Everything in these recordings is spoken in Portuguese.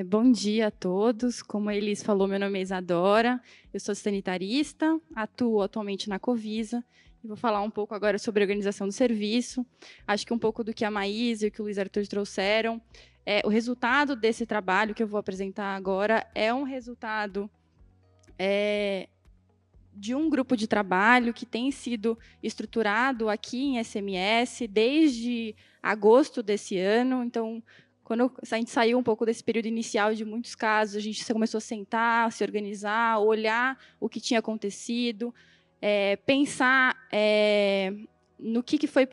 Bom dia a todos. Como a Elis falou, meu nome é Isadora, eu sou sanitarista, atuo atualmente na Covisa e vou falar um pouco agora sobre a organização do serviço. Acho que um pouco do que a Maísa e o que o Luiz Arthur trouxeram. O resultado desse trabalho que eu vou apresentar agora é um resultado de um grupo de trabalho que tem sido estruturado aqui em SMS desde agosto desse ano. Então, quando a gente saiu um pouco desse período inicial de muitos casos, a gente começou a sentar, se organizar, olhar o que tinha acontecido, pensar no que foi,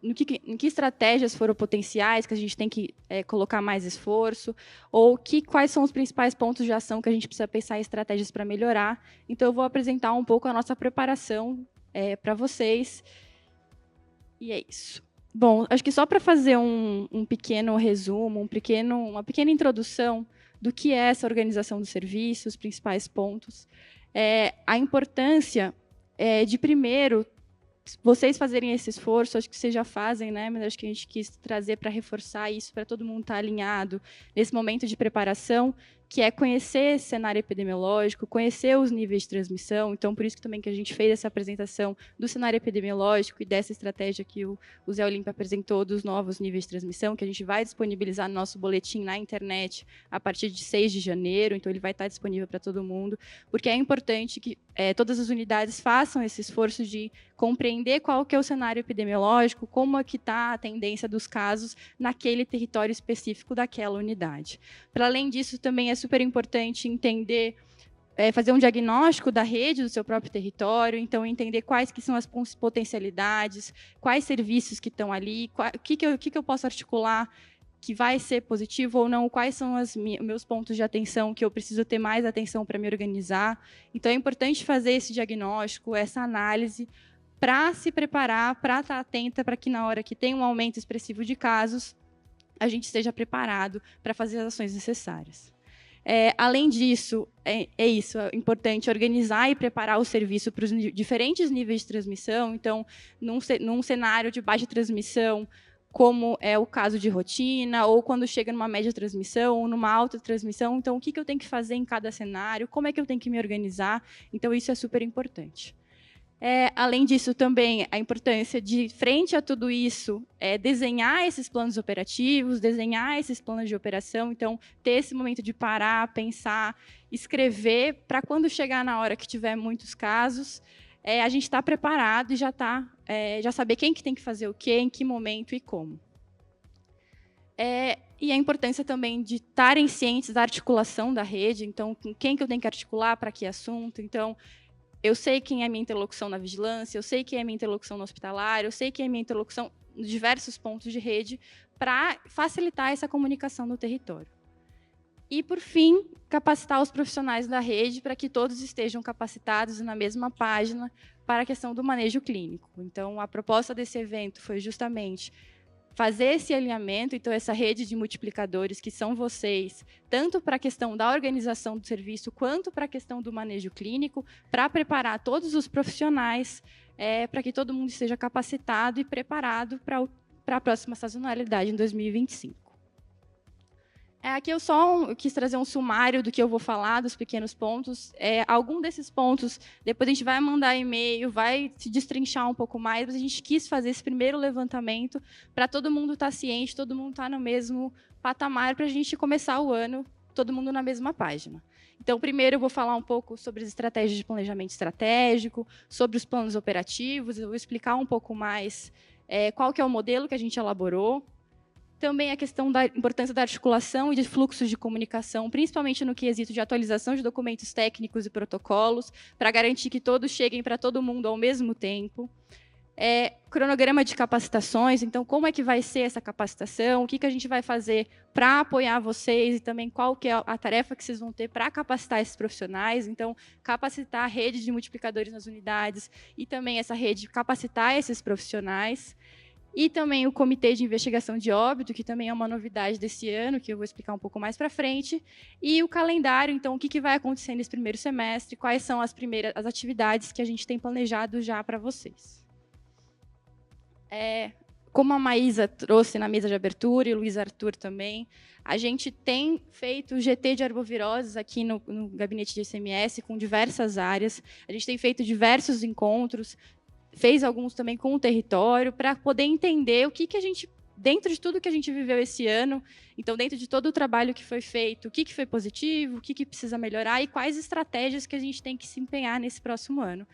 em que estratégias foram potenciais que a gente tem que colocar mais esforço, ou quais são os principais pontos de ação que a gente precisa pensar em estratégias para melhorar. Então, eu vou apresentar um pouco a nossa preparação para vocês. E é isso. Bom, acho que só para fazer um pequeno resumo, uma pequena introdução do que é essa organização do serviço, os principais pontos, a importância de, primeiro, vocês fazerem esse esforço, acho que vocês já fazem, né? Mas acho que a gente quis trazer para reforçar isso, para todo mundo estar alinhado nesse momento de preparação, que é conhecer esse cenário epidemiológico, conhecer os níveis de transmissão. Então, por isso que também que a gente fez essa apresentação do cenário epidemiológico e dessa estratégia que o Zé Olímpio apresentou dos novos níveis de transmissão, que a gente vai disponibilizar no nosso boletim na internet a partir de 6 de janeiro. Então, ele vai estar disponível para todo mundo, porque é importante que todas as unidades façam esse esforço de compreender qual que é o cenário epidemiológico, como é que está a tendência dos casos naquele território específico daquela unidade. Para além disso, também é super importante entender, fazer um diagnóstico da rede do seu próprio território, então entender quais que são as potencialidades, quais serviços que estão ali, o que eu posso articular que vai ser positivo ou não, quais são os meus pontos de atenção que eu preciso ter mais atenção para me organizar. Então, é importante fazer esse diagnóstico, essa análise, para se preparar, para estar atenta, para que na hora que tem um aumento expressivo de casos, a gente esteja preparado para fazer as ações necessárias. Além disso, é importante organizar e preparar o serviço para os diferentes níveis de transmissão. Então, num cenário de baixa transmissão, como é o caso de rotina, ou quando chega numa média transmissão, ou numa alta transmissão. Então, o que eu tenho que fazer em cada cenário, como é que eu tenho que me organizar. Então, isso é super importante. Além disso, também, a importância de, frente a tudo isso, desenhar esses planos operativos, desenhar esses planos de operação. Então, ter esse momento de parar, pensar, escrever, para quando chegar na hora que tiver muitos casos, a gente está preparado e já saber quem que tem que fazer o quê, em que momento e como. E a importância também de estarem cientes da articulação da rede. Então, com quem que eu tenho que articular para que assunto. Então, eu sei quem é a minha interlocução na vigilância, eu sei quem é a minha interlocução no hospitalar, eu sei quem é a minha interlocução nos diversos pontos de rede para facilitar essa comunicação no território. E, por fim, capacitar os profissionais da rede para que todos estejam capacitados e na mesma página para a questão do manejo clínico. Então, a proposta desse evento foi justamente fazer esse alinhamento, então, essa rede de multiplicadores, que são vocês, tanto para a questão da organização do serviço, quanto para a questão do manejo clínico, para preparar todos os profissionais, para que todo mundo esteja capacitado e preparado para a próxima sazonalidade em 2025. Aqui eu quis trazer um sumário do que eu vou falar, dos pequenos pontos. Algum desses pontos, depois a gente vai mandar e-mail, vai se destrinchar um pouco mais, mas a gente quis fazer esse primeiro levantamento para todo mundo estar ciente, todo mundo estar no mesmo patamar, para a gente começar o ano todo mundo na mesma página. Então, primeiro eu vou falar um pouco sobre as estratégias de planejamento estratégico, sobre os planos operativos, eu vou explicar um pouco mais qual que é o modelo que a gente elaborou. Também a questão da importância da articulação e de fluxos de comunicação, principalmente no quesito de atualização de documentos técnicos e protocolos, para garantir que todos cheguem para todo mundo ao mesmo tempo. Cronograma de capacitações, então, como é que vai ser essa capacitação, o que a gente vai fazer para apoiar vocês e também qual que é a tarefa que vocês vão ter para capacitar esses profissionais. Então, capacitar a rede de multiplicadores nas unidades e também essa rede capacitar esses profissionais. E também o Comitê de Investigação de Óbito, que também é uma novidade desse ano, que eu vou explicar um pouco mais para frente. E o calendário, então, o que vai acontecer nesse primeiro semestre, quais são as atividades que a gente tem planejado já para vocês. como a Maísa trouxe na mesa de abertura, e o Luiz Arthur também, a gente tem feito o GT de arboviroses aqui no gabinete de ICMS, com diversas áreas. A gente tem feito diversos encontros, fez alguns também com o território, para poder entender o que a gente, dentro de tudo que a gente viveu esse ano, então, dentro de todo o trabalho que foi feito, o que foi positivo, o que precisa melhorar e quais estratégias que a gente tem que se empenhar nesse próximo ano.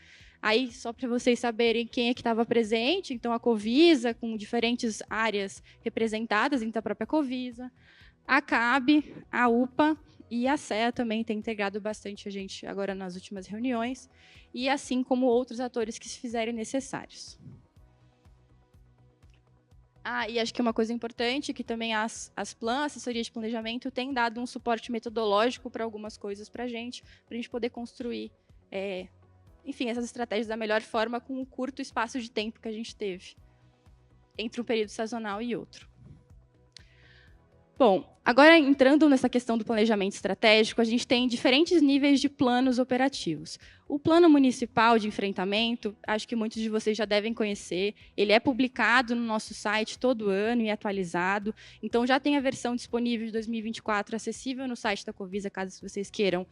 Aí, só para vocês saberem quem é que estava presente, então, a Covisa, com diferentes áreas representadas dentro da própria Covisa, a CAB, a UPA e a CEA também tem integrado bastante a gente agora nas últimas reuniões, e assim como outros atores que se fizerem necessários. E acho que uma coisa importante, que também as PLAN, assessoria de planejamento, tem dado um suporte metodológico para algumas coisas para a gente poder construir, enfim, essas estratégias da melhor forma com o curto espaço de tempo que a gente teve entre um período sazonal e outro. Bom, agora entrando nessa questão do planejamento estratégico, a gente tem diferentes níveis de planos operativos. O plano municipal de enfrentamento, acho que muitos de vocês já devem conhecer, ele é publicado no nosso site todo ano e atualizado, então já tem a versão disponível de 2024 acessível no site da Covisa, caso vocês queiram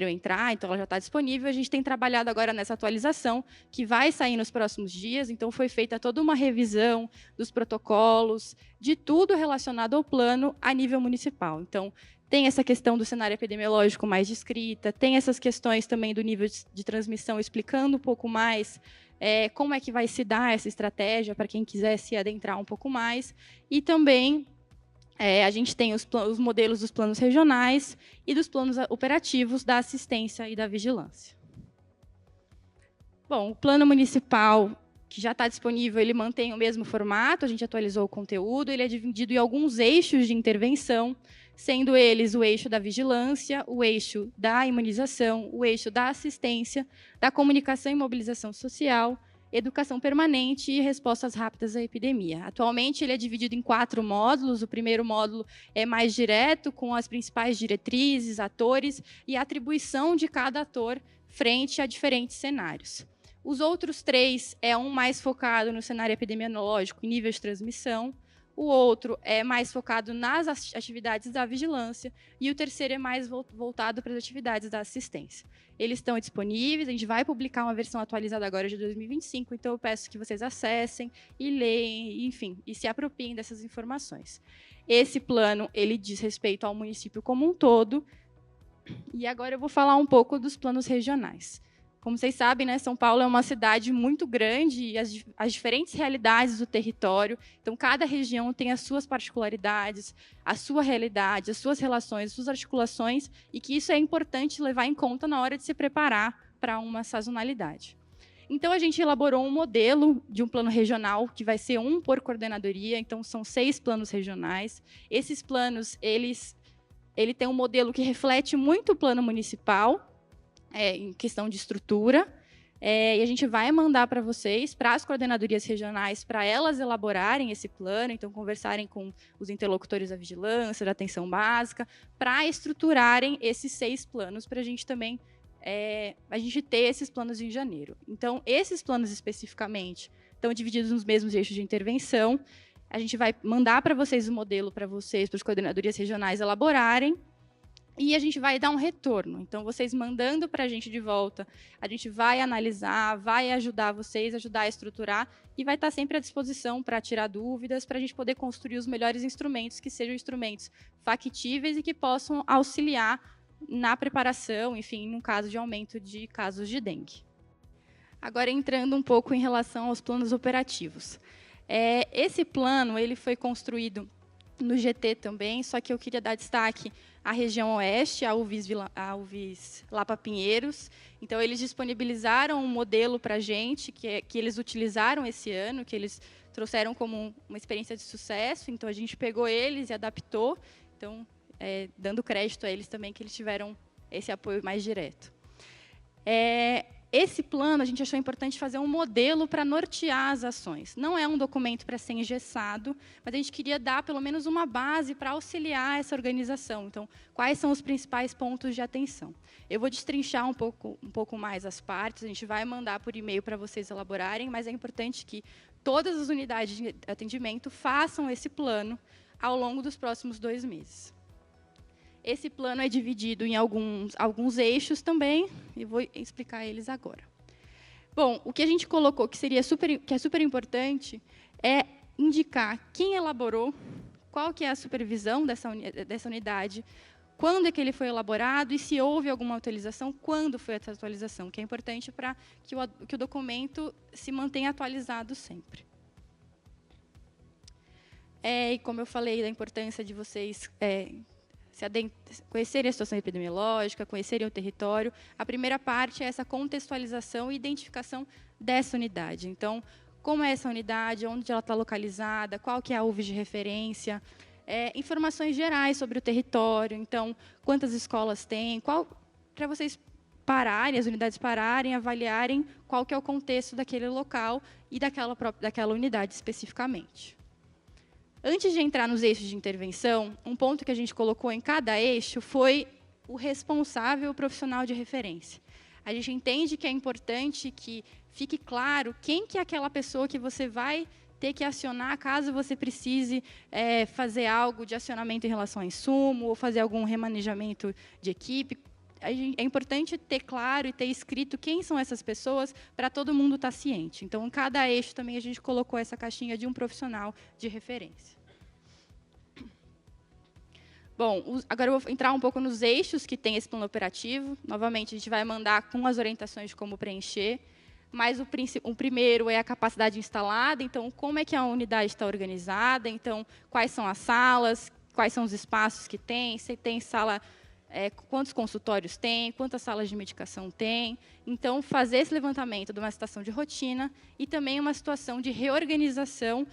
entrar, então ela já está disponível. A gente tem trabalhado agora nessa atualização, que vai sair nos próximos dias, então foi feita toda uma revisão dos protocolos, de tudo relacionado ao plano a nível municipal. Então, tem essa questão do cenário epidemiológico mais descrita, tem essas questões também do nível de transmissão, explicando um pouco mais como é que vai se dar essa estratégia, para quem quiser se adentrar um pouco mais, e também a gente tem os modelos dos planos regionais e dos planos operativos da assistência e da vigilância. Bom, o plano municipal, que já está disponível, ele mantém o mesmo formato, a gente atualizou o conteúdo, ele é dividido em alguns eixos de intervenção, sendo eles o eixo da vigilância, o eixo da imunização, o eixo da assistência, da comunicação e mobilização social, educação permanente e respostas rápidas à epidemia. Atualmente, ele é dividido em 4 módulos. O primeiro módulo é mais direto, com as principais diretrizes, atores e a atribuição de cada ator frente a diferentes cenários. Os outros 3 é um mais focado no cenário epidemiológico e nível de transmissão, o outro é mais focado nas atividades da vigilância e o terceiro é mais voltado para as atividades da assistência. Eles estão disponíveis, a gente vai publicar uma versão atualizada agora de 2025, então eu peço que vocês acessem e leem, enfim, e se apropriem dessas informações. Esse plano, ele diz respeito ao município como um todo, e agora eu vou falar um pouco dos planos regionais. Como vocês sabem, né, São Paulo é uma cidade muito grande e as diferentes realidades do território. Então, cada região tem as suas particularidades, a sua realidade, as suas relações, as suas articulações, e que isso é importante levar em conta na hora de se preparar para uma sazonalidade. Então, a gente elaborou um modelo de um plano regional, que vai ser um por coordenadoria, então são 6 planos regionais. Esses planos, ele tem um modelo que reflete muito o plano municipal, em questão de estrutura, e a gente vai mandar para vocês, para as coordenadorias regionais, para elas elaborarem esse plano, então conversarem com os interlocutores da vigilância, da atenção básica, para estruturarem esses 6 planos, para a gente também a gente ter esses planos em janeiro. Então, esses planos especificamente estão divididos nos mesmos eixos de intervenção. A gente vai mandar para vocês o modelo para as coordenadorias regionais elaborarem, e a gente vai dar um retorno. Então, vocês mandando para a gente de volta, a gente vai analisar, vai ajudar vocês, ajudar a estruturar, e vai estar sempre à disposição para tirar dúvidas, para a gente poder construir os melhores instrumentos, que sejam instrumentos factíveis e que possam auxiliar na preparação, enfim, no caso de aumento de casos de dengue. Agora, entrando um pouco em relação aos planos operativos. Esse plano ele foi construído no GT também, só que eu queria dar destaque à região oeste, a UVIS Lapa Pinheiros. Então, eles disponibilizaram um modelo para a gente, que eles utilizaram esse ano, que eles trouxeram como uma experiência de sucesso. Então, a gente pegou eles e adaptou, então, dando crédito a eles também, que eles tiveram esse apoio mais direto. esse plano, a gente achou importante fazer um modelo para nortear as ações. Não é um documento para ser engessado, mas a gente queria dar, pelo menos, uma base para auxiliar essa organização. Então, quais são os principais pontos de atenção? Eu vou destrinchar um pouco mais as partes, a gente vai mandar por e-mail para vocês elaborarem, mas é importante que todas as unidades de atendimento façam esse plano ao longo dos próximos 2 meses. Esse plano é dividido em alguns eixos também, e vou explicar eles agora. Bom, o que a gente colocou que é super importante é indicar quem elaborou, qual que é a supervisão dessa unidade, quando é que ele foi elaborado e se houve alguma atualização, quando foi essa atualização, que é importante para que o documento se mantenha atualizado sempre. E como eu falei, da importância de vocês conhecerem a situação epidemiológica, conhecerem o território. A primeira parte é essa contextualização e identificação dessa unidade. Então, como é essa unidade, onde ela está localizada, qual que é a UV de referência, informações gerais sobre o território, então, quantas escolas tem, para vocês pararem, as unidades pararem, avaliarem qual que é o contexto daquele local e daquela unidade especificamente. Antes de entrar nos eixos de intervenção, um ponto que a gente colocou em cada eixo foi o responsável profissional de referência. A gente entende que é importante que fique claro quem que é aquela pessoa que você vai ter que acionar caso você precise fazer algo de acionamento em relação a insumo ou fazer algum remanejamento de equipe. É importante ter claro e ter escrito quem são essas pessoas para todo mundo estar ciente. Então, em cada eixo também a gente colocou essa caixinha de um profissional de referência. Bom, agora eu vou entrar um pouco nos eixos que tem esse plano operativo. Novamente, a gente vai mandar com as orientações de como preencher. Mas o primeiro é a capacidade instalada. Então, como é que a unidade está organizada? Então, quais são as salas? Quais são os espaços que tem? Se tem sala, quantos consultórios tem? Quantas salas de medicação tem? Então, fazer esse levantamento de uma situação de rotina e também uma situação de reorganização,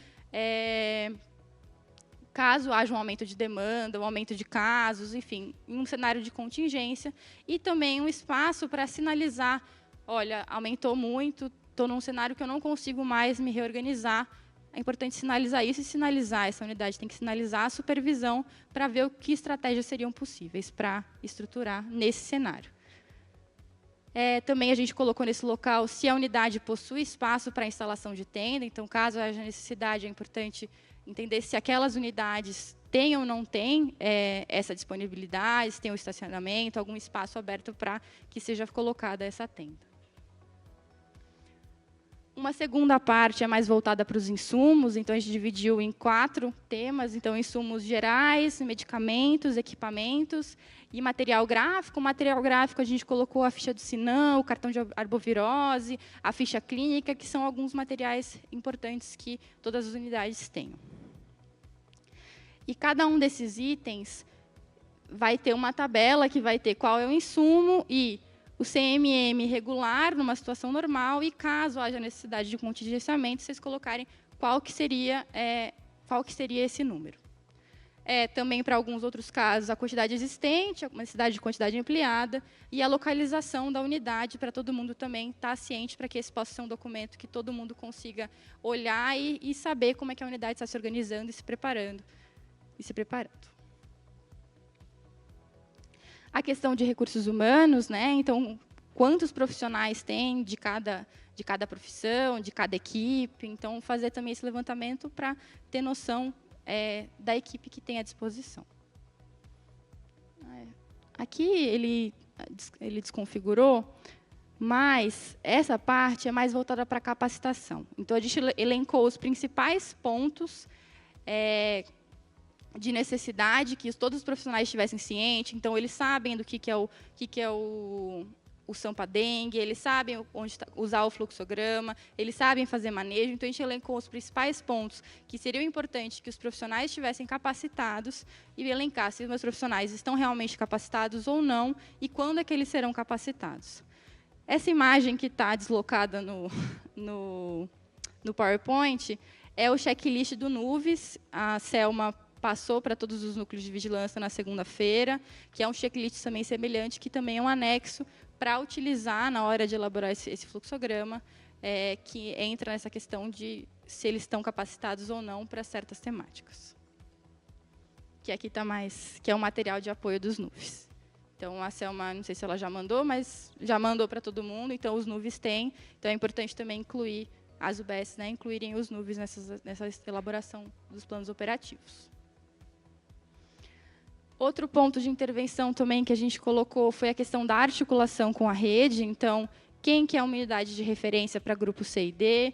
caso haja um aumento de demanda, um aumento de casos, enfim, em um cenário de contingência, e também um espaço para sinalizar, olha, aumentou muito, estou num cenário que eu não consigo mais me reorganizar. É importante sinalizar isso e sinalizar, essa unidade tem que sinalizar a supervisão para ver que estratégias seriam possíveis para estruturar nesse cenário. Também a gente colocou nesse local se a unidade possui espaço para instalação de tenda, então, caso haja necessidade, é importante entender se aquelas unidades têm ou não têm essa disponibilidade, se tem um estacionamento, algum espaço aberto para que seja colocada essa tenda. Uma segunda parte é mais voltada para os insumos, então a gente dividiu em 4 temas, então insumos gerais, medicamentos, equipamentos e material gráfico. O material gráfico a gente colocou a ficha do Sinam, o cartão de arbovirose, a ficha clínica, que são alguns materiais importantes que todas as unidades tenham. E cada um desses itens vai ter uma tabela que vai ter qual é o insumo e o CMM regular, numa situação normal, e caso haja necessidade de contingenciamento, vocês colocarem qual que seria esse número. Também, para alguns outros casos, a quantidade existente, a necessidade de quantidade ampliada, e a localização da unidade, para todo mundo também estar ciente, para que esse possa ser um documento que todo mundo consiga olhar e saber como é que a unidade está se organizando e se preparando. A questão de recursos humanos, então, quantos profissionais tem de cada profissão, de cada equipe. Então, fazer também esse levantamento para ter noção da equipe que tem à disposição. Aqui ele desconfigurou, mas essa parte é mais voltada para a capacitação. Então, a gente elencou os principais pontos de necessidade, que todos os profissionais estivessem cientes. Então, eles sabem do que é o Sampa-Dengue, eles sabem usar o fluxograma, eles sabem fazer manejo. Então, a gente elencou os principais pontos que seriam importantes que os profissionais estivessem capacitados e elencar se os meus profissionais estão realmente capacitados ou não e quando é que eles serão capacitados. Essa imagem que está deslocada no PowerPoint é o checklist do NUVES. A Selma passou para todos os núcleos de vigilância na segunda-feira, que é um checklist também semelhante, que também é um anexo para utilizar na hora de elaborar esse fluxograma, que entra nessa questão de se eles estão capacitados ou não para certas temáticas. Que aqui está mais, que é o material de apoio dos NUVs. Então, a Selma, não sei se ela já mandou, mas já mandou para todo mundo, então os NUVs têm. Então, é importante também incluir as UBS, né, incluírem os NUVs nessa elaboração dos planos operativos. Outro ponto de intervenção também que a gente colocou foi a questão da articulação com a rede. Então, quem que é uma unidade de referência para grupo C e D,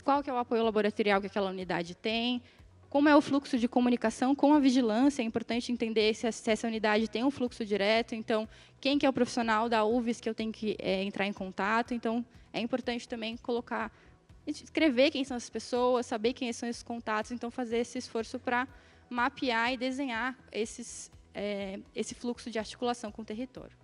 qual que é o apoio laboratorial que aquela unidade tem, como é o fluxo de comunicação com a vigilância. É importante entender se essa unidade tem um fluxo direto. Então, quem que é o profissional da UVS que eu tenho que entrar em contato. Então, é importante também colocar, escrever quem são as pessoas, saber quem são esses contatos. Então, fazer esse esforço para mapear e desenhar esse fluxo de articulação com o território.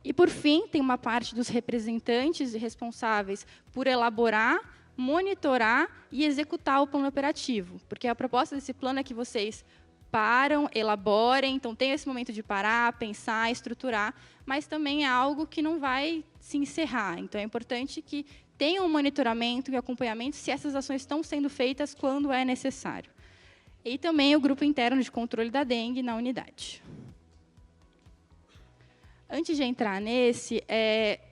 E, por fim, tem uma parte dos representantes e responsáveis por elaborar, monitorar e executar o plano operativo. Porque a proposta desse plano é que vocês param, elaborem, então tem esse momento de parar, pensar, estruturar, mas também é algo que não vai se encerrar. Então, é importante que tenha um monitoramento e acompanhamento se essas ações estão sendo feitas quando é necessário. E também o grupo interno de controle da dengue na unidade. Antes de entrar nesse,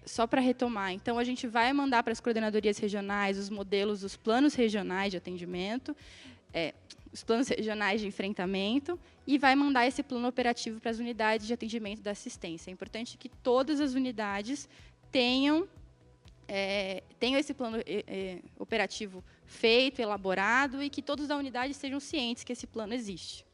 só para retomar, então, a gente vai mandar para as coordenadorias regionais os modelos dos planos regionais de atendimento, os planos regionais de enfrentamento, e vai mandar esse plano operativo para as unidades de atendimento da assistência. É importante que todas as unidades tenham esse plano operativo feito, elaborado, e que todos da unidade estejam cientes que esse plano existe.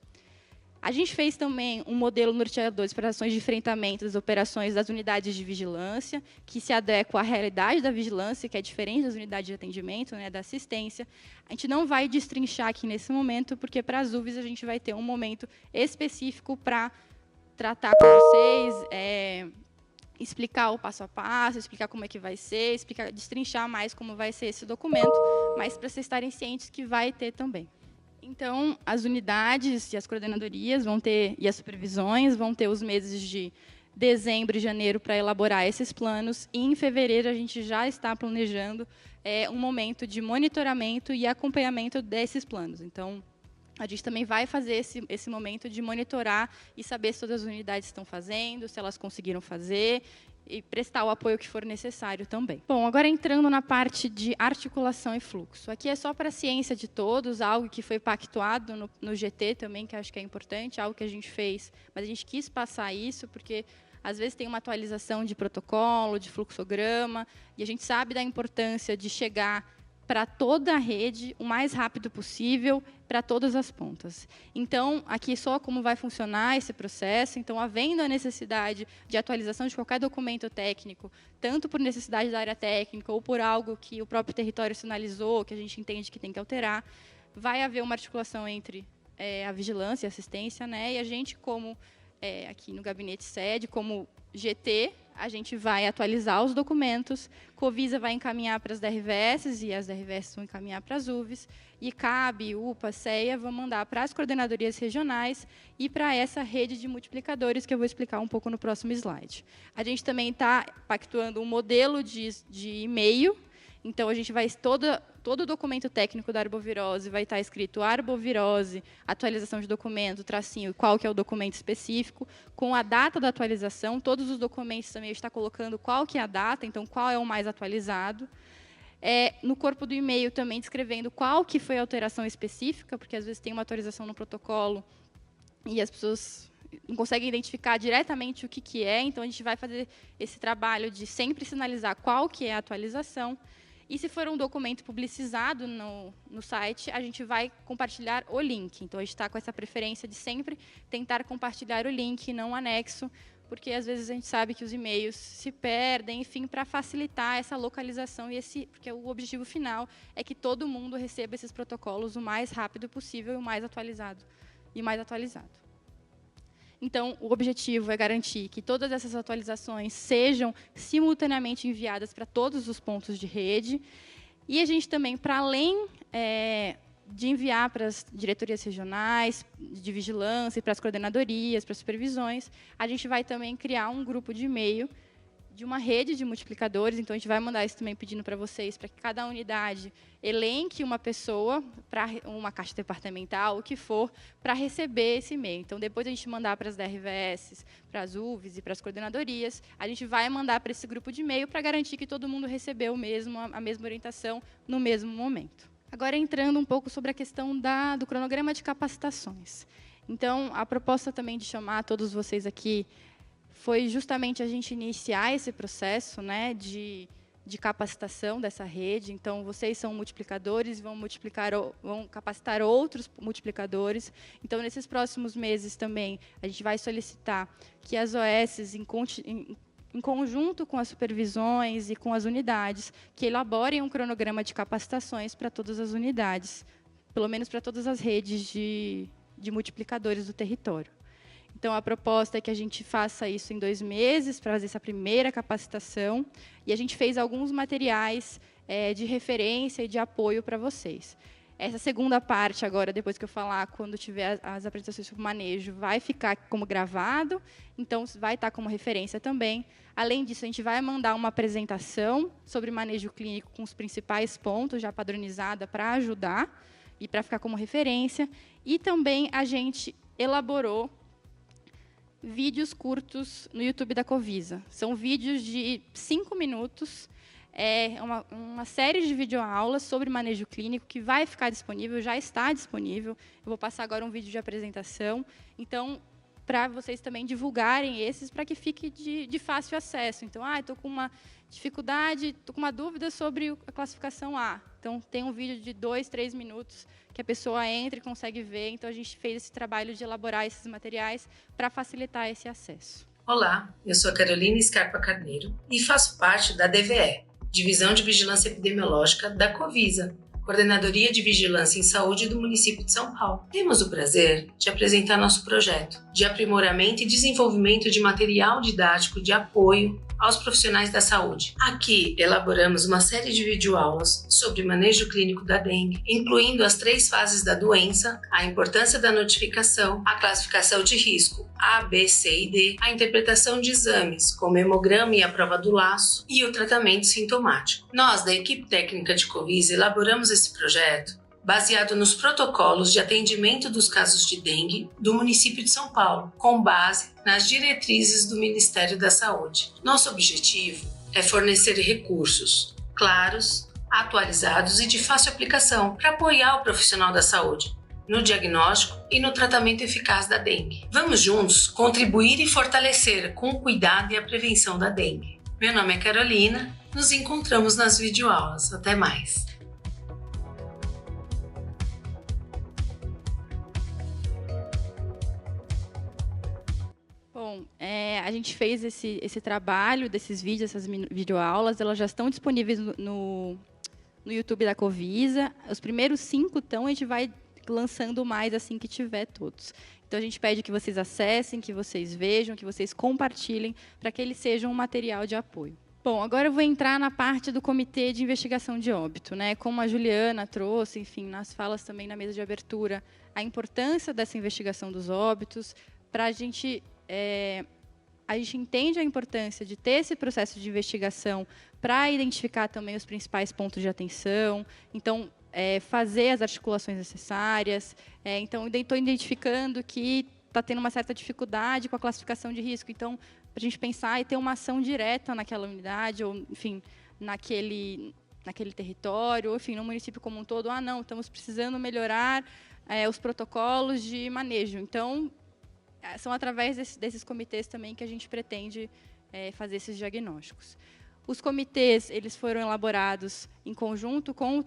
A gente fez também um modelo norteador para ações de enfrentamento das operações das unidades de vigilância, que se adequa à realidade da vigilância, que é diferente das unidades de atendimento, né, da assistência. A gente não vai destrinchar aqui nesse momento, porque para as UVs a gente vai ter um momento específico para tratar com vocês, explicar o passo a passo, explicar como é que vai ser, destrinchar mais como vai ser esse documento, mas para vocês estarem cientes que vai ter também. Então, as unidades e as coordenadorias vão ter, e as supervisões vão ter os meses de dezembro e janeiro para elaborar esses planos, e em fevereiro a gente já está planejando um momento de monitoramento e acompanhamento desses planos. Então, a gente também vai fazer esse momento de monitorar e saber se todas as unidades estão fazendo, se elas conseguiram fazer, e prestar o apoio que for necessário também. Bom, agora entrando na parte de articulação e fluxo. Aqui é só para a ciência de todos, algo que foi pactuado no GT também, que acho que é importante, algo que a gente fez, mas a gente quis passar isso, porque às vezes tem uma atualização de protocolo, de fluxograma, e a gente sabe da importância de chegar para toda a rede o mais rápido possível, para todas as pontas. Então, aqui só como vai funcionar esse processo. Então, havendo a necessidade de atualização de qualquer documento técnico, tanto por necessidade da área técnica ou por algo que o próprio território sinalizou, que a gente entende que tem que alterar, vai haver uma articulação entre a vigilância e a assistência, né? E a gente, como aqui no gabinete sede, como GT, a gente vai atualizar os documentos, Covisa vai encaminhar para as DRVS, e as DRVS vão encaminhar para as UVs, e CAB, UPA, CEA vão mandar para as coordenadorias regionais e para essa rede de multiplicadores, que eu vou explicar um pouco no próximo slide. A gente também está pactuando um modelo de e-mail, então a gente vai, todo o documento técnico da arbovirose vai estar escrito arbovirose, atualização de documento, tracinho, qual que é o documento específico, com a data da atualização. Todos os documentos também está colocando qual que é a data, então qual é o mais atualizado. No corpo do e-mail também descrevendo qual que foi a alteração específica, porque às vezes tem uma atualização no protocolo e as pessoas não conseguem identificar diretamente o que é, então a gente vai fazer esse trabalho de sempre sinalizar qual que é a atualização. E se for um documento publicizado no site, a gente vai compartilhar o link. Então, a gente está com essa preferência de sempre tentar compartilhar o link, não o anexo, porque, às vezes, a gente sabe que os e-mails se perdem, enfim, para facilitar essa localização, porque o objetivo final é que todo mundo receba esses protocolos o mais rápido possível e o mais atualizado. Então, o objetivo é garantir que todas essas atualizações sejam simultaneamente enviadas para todos os pontos de rede. E a gente também, para além de enviar para as diretorias regionais de vigilância, para as coordenadorias, para as supervisões. A gente vai também criar um grupo de e-mail de uma rede de multiplicadores, então a gente vai mandar isso também pedindo para vocês, para que cada unidade elenque uma pessoa, para uma caixa departamental, o que for, para receber esse e-mail. Então, depois a gente mandar para as DRVS, para as UVs e para as coordenadorias, a gente vai mandar para esse grupo de e-mail para garantir que todo mundo recebeu a mesma orientação no mesmo momento. Agora, entrando um pouco sobre a questão do cronograma de capacitações. Então, a proposta também de chamar todos vocês aqui foi justamente a gente iniciar esse processo, né, de capacitação dessa rede. Então, vocês são multiplicadores, vão capacitar outros multiplicadores. Então, nesses próximos meses também, a gente vai solicitar que as OS, em conjunto com as supervisões e com as unidades, que elaborem um cronograma de capacitações para todas as unidades, pelo menos para todas as redes de multiplicadores do território. Então, a proposta é que a gente faça isso em 2 meses, para fazer essa primeira capacitação, e a gente fez alguns materiais de referência e de apoio para vocês. Essa segunda parte, agora, depois que eu falar, quando tiver as apresentações sobre manejo, vai ficar como gravado, então vai estar como referência também. Além disso, a gente vai mandar uma apresentação sobre manejo clínico com os principais pontos, já padronizada, para ajudar e para ficar como referência. E também a gente elaborou vídeos curtos no YouTube da Covisa. São vídeos de 5 minutos, uma série de videoaulas sobre manejo clínico que vai ficar disponível, já está disponível. Eu vou passar agora um vídeo de apresentação. Então, para vocês também divulgarem esses, para que fique de fácil acesso. Então, estou com uma dificuldade, estou com uma dúvida sobre a classificação A. Então, tem um vídeo de 2, 3 minutos que a pessoa entra e consegue ver. Então, a gente fez esse trabalho de elaborar esses materiais para facilitar esse acesso. Olá, eu sou a Carolina Scarpa Carneiro e faço parte da DVE, Divisão de Vigilância Epidemiológica da Covisa, Coordenadoria de Vigilância em Saúde do município de São Paulo. Temos o prazer de apresentar nosso projeto de aprimoramento e desenvolvimento de material didático de apoio aos profissionais da saúde. Aqui elaboramos uma série de videoaulas sobre manejo clínico da dengue, incluindo as 3 fases da doença, a importância da notificação, a classificação de risco A, B, C e D, a interpretação de exames, como hemograma e a prova do laço, e o tratamento sintomático. Nós, da equipe técnica de Covisa, elaboramos esse projeto baseado nos protocolos de atendimento dos casos de dengue do município de São Paulo, com base nas diretrizes do Ministério da Saúde. Nosso objetivo é fornecer recursos claros, atualizados e de fácil aplicação para apoiar o profissional da saúde no diagnóstico e no tratamento eficaz da dengue. Vamos juntos contribuir e fortalecer com o cuidado e a prevenção da dengue. Meu nome é Carolina, nos encontramos nas videoaulas. Até mais! Bom, a gente fez esse trabalho desses vídeos, essas videoaulas, elas já estão disponíveis no YouTube da Covisa. Os primeiros 5 estão, a gente vai lançando mais assim que tiver todos. Então, a gente pede que vocês acessem, que vocês vejam, que vocês compartilhem, para que eles sejam um material de apoio. Bom, agora eu vou entrar na parte do Comitê de Investigação de Óbito, né? Como a Juliana trouxe, enfim, nas falas também na mesa de abertura, a importância dessa investigação dos óbitos, para a gente entende a importância de ter esse processo de investigação para identificar também os principais pontos de atenção, então, fazer as articulações necessárias. Então, estou identificando que está tendo uma certa dificuldade com a classificação de risco. Então, para a gente pensar e ter uma ação direta naquela unidade, ou, enfim, naquele território, ou, enfim, no município como um todo. Não, estamos precisando melhorar os protocolos de manejo. Então, são através desses comitês também que a gente pretende fazer esses diagnósticos. Os comitês, eles foram elaborados em conjunto com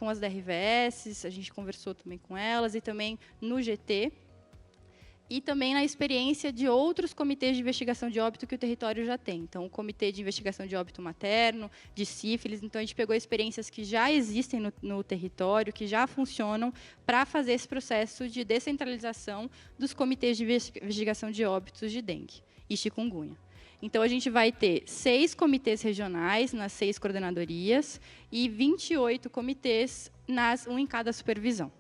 as DRVS, a gente conversou também com elas, e também no GT, e também na experiência de outros comitês de investigação de óbito que o território já tem. Então, o Comitê de Investigação de Óbito Materno, de sífilis. Então, a gente pegou experiências que já existem no território, que já funcionam, para fazer esse processo de descentralização dos comitês de investigação de óbitos de dengue e chikungunya. Então, a gente vai ter 6 comitês regionais nas 6 coordenadorias e 28 comitês, um em cada supervisão.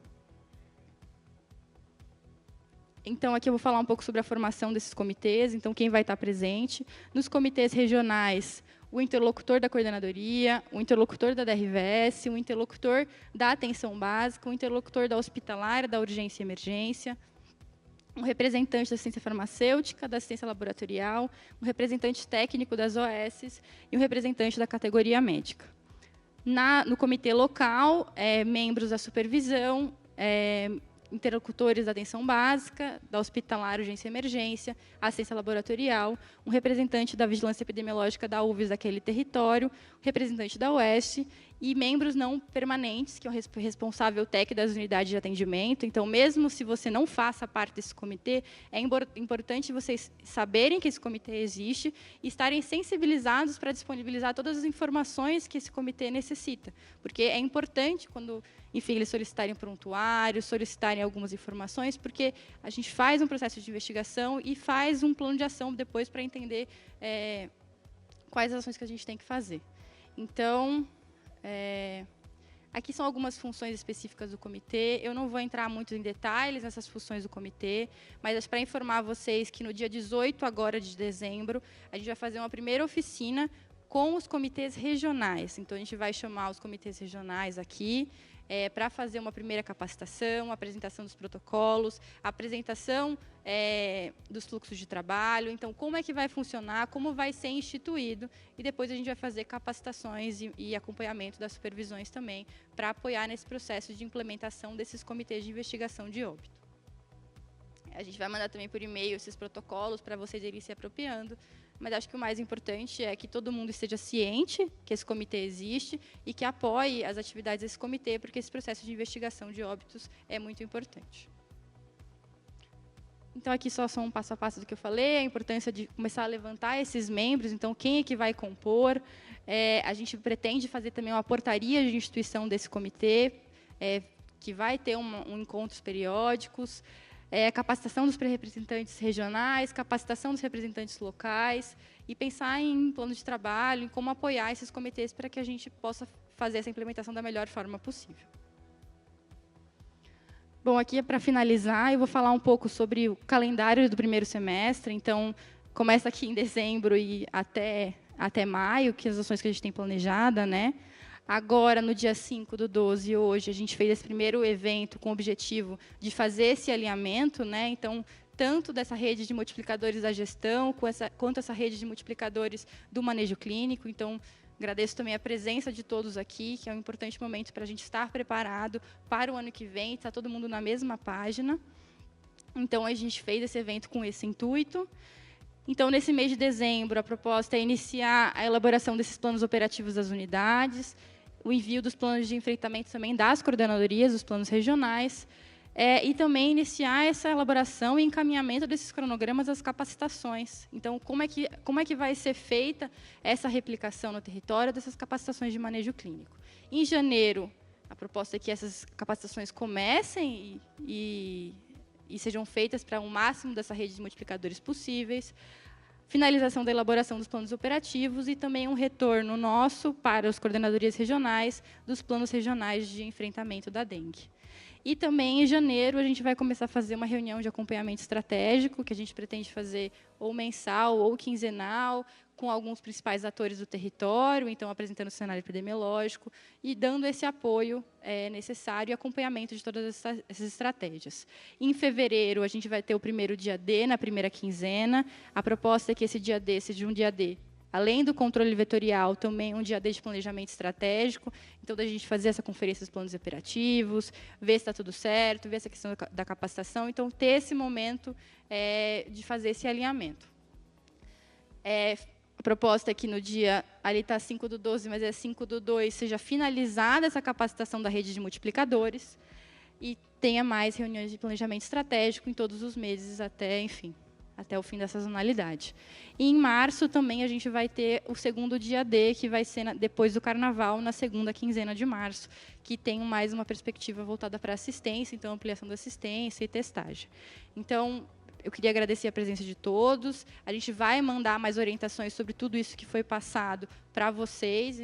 Então, aqui eu vou falar um pouco sobre a formação desses comitês, então, quem vai estar presente. Nos comitês regionais, o interlocutor da coordenadoria, o interlocutor da DRVS, o interlocutor da atenção básica, o interlocutor da hospitalar, da urgência e emergência, um representante da assistência farmacêutica, da assistência laboratorial, um representante técnico das OS e um representante da categoria médica. No comitê local, membros da supervisão, interlocutores da atenção básica, da hospitalar, urgência e emergência, assistência laboratorial, um representante da vigilância epidemiológica da UVS daquele território, um representante da UEST e membros não permanentes, que é o responsável técnico das unidades de atendimento. Então, mesmo se você não faça parte desse comitê, é importante vocês saberem que esse comitê existe e estarem sensibilizados para disponibilizar todas as informações que esse comitê necessita. Porque é importante, quando, enfim, eles solicitarem prontuário, solicitarem algumas informações, porque a gente faz um processo de investigação e faz um plano de ação depois para entender quais as ações que a gente tem que fazer. Então, aqui são algumas funções específicas do comitê. Eu não vou entrar muito em detalhes nessas funções do comitê, mas para informar vocês que no dia 18 agora de dezembro, a gente vai fazer uma primeira oficina com os comitês regionais. Então, a gente vai chamar os comitês regionais aqui para fazer uma primeira capacitação, apresentação dos protocolos, apresentação dos fluxos de trabalho. Então, como é que vai funcionar, como vai ser instituído, e depois a gente vai fazer capacitações e acompanhamento das supervisões também, para apoiar nesse processo de implementação desses comitês de investigação de óbito. A gente vai mandar também por e-mail esses protocolos para vocês irem se apropriando, mas acho que o mais importante é que todo mundo esteja ciente que esse comitê existe e que apoie as atividades desse comitê, porque esse processo de investigação de óbitos é muito importante. Então, aqui só um passo a passo do que eu falei, a importância de começar a levantar esses membros. Então, quem é que vai compor? A gente pretende fazer também uma portaria de instituição desse comitê, que vai ter encontros periódicos, capacitação dos representantes regionais, capacitação dos representantes locais, e pensar em plano de trabalho, em como apoiar esses comitês para que a gente possa fazer essa implementação da melhor forma possível. Bom, aqui para finalizar, eu vou falar um pouco sobre o calendário do primeiro semestre. Então, começa aqui em dezembro e até maio, que as ações que a gente tem planejada, né? Agora, no dia 5/12, hoje, a gente fez esse primeiro evento com o objetivo de fazer esse alinhamento, né? Então, tanto dessa rede de multiplicadores da gestão, quanto essa rede de multiplicadores do manejo clínico. Então, agradeço também a presença de todos aqui, que é um importante momento para a gente estar preparado para o ano que vem, estar todo mundo na mesma página. Então, a gente fez esse evento com esse intuito. Então, nesse mês de dezembro, a proposta é iniciar a elaboração desses planos operativos das unidades, o envio dos planos de enfrentamento também das coordenadorias, dos planos regionais, e também iniciar essa elaboração e encaminhamento desses cronogramas das capacitações. Então, como é que vai ser feita essa replicação no território dessas capacitações de manejo clínico? Em janeiro, a proposta é que essas capacitações comecem e sejam feitas para o máximo dessa rede de multiplicadores possíveis, finalização da elaboração dos planos operativos e também um retorno nosso para as coordenadorias regionais dos planos regionais de enfrentamento da dengue. E também, em janeiro, a gente vai começar a fazer uma reunião de acompanhamento estratégico, que a gente pretende fazer ou mensal ou quinzenal, com alguns principais atores do território, então apresentando o cenário epidemiológico e dando esse apoio necessário e acompanhamento de todas essas estratégias. Em fevereiro, a gente vai ter o primeiro dia D, na primeira quinzena. A proposta é que esse dia D seja um dia D, além do controle vetorial, também um dia D de planejamento estratégico. Então, da gente fazer essa conferência dos planos operativos, ver se está tudo certo, ver essa questão da capacitação. Então, ter esse momento de fazer esse alinhamento. A proposta é que no dia, ali está 5/12, mas é 5/2, seja finalizada essa capacitação da rede de multiplicadores e tenha mais reuniões de planejamento estratégico em todos os meses até o fim da sazonalidade. E em março também a gente vai ter o segundo dia D, que vai ser depois do Carnaval, na segunda quinzena de março, que tem mais uma perspectiva voltada para assistência, então ampliação da assistência e testagem. Então, eu queria agradecer a presença de todos. A gente vai mandar mais orientações sobre tudo isso que foi passado para vocês.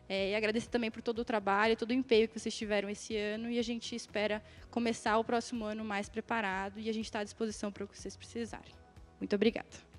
E agradecer também por todo o trabalho, todo o empenho que vocês tiveram esse ano. E a gente espera começar o próximo ano mais preparado. E a gente está à disposição para o que vocês precisarem. Muito obrigada.